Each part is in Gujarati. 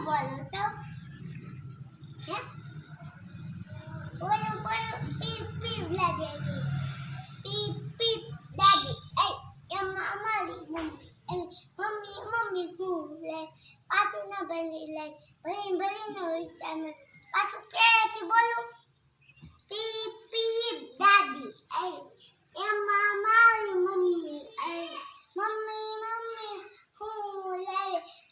બોલો તો હે બોલો બોલો પીપ પીપ લાગે પીપ પીપ દાદી એ એમાં અમારી મમ્મી મમ્મી હું લે પાતી ના બની લે ભરી ભરીને વિચાર પાછું પેથી બોલું પીપ પીપ દાદી એ એમાં મારી મમ્મી એ મમ્મી મમ્મી હું લે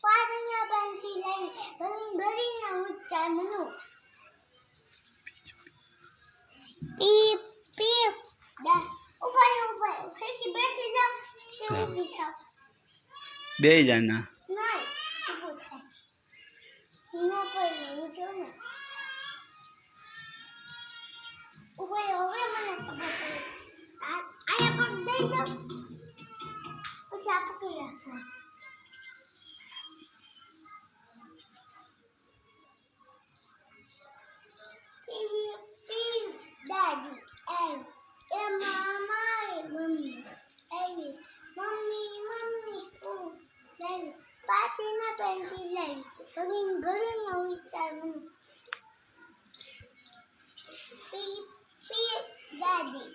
પાતી ના બની લે ભરી ભરીને વિચાર મનું પીપ પીપ દા ઉપર ઉપર ફેસી બેઠી જાવ કે ઊભી થાવ બે જણા નહીં ઊભું થાય નો પડે હું છું ને ઉપર હવે મને ખબર પડે આયા પગ દઈ દો પછી આ પકડી રાખો પીપ પીપ દાદી એમાં મારી મમ્મી એવી મમ્મી મમ્મી હું લેવી પાટીના પેન્સિલ લઈ ભરીને ભરીને વિચારું પીપ પીપ દાદી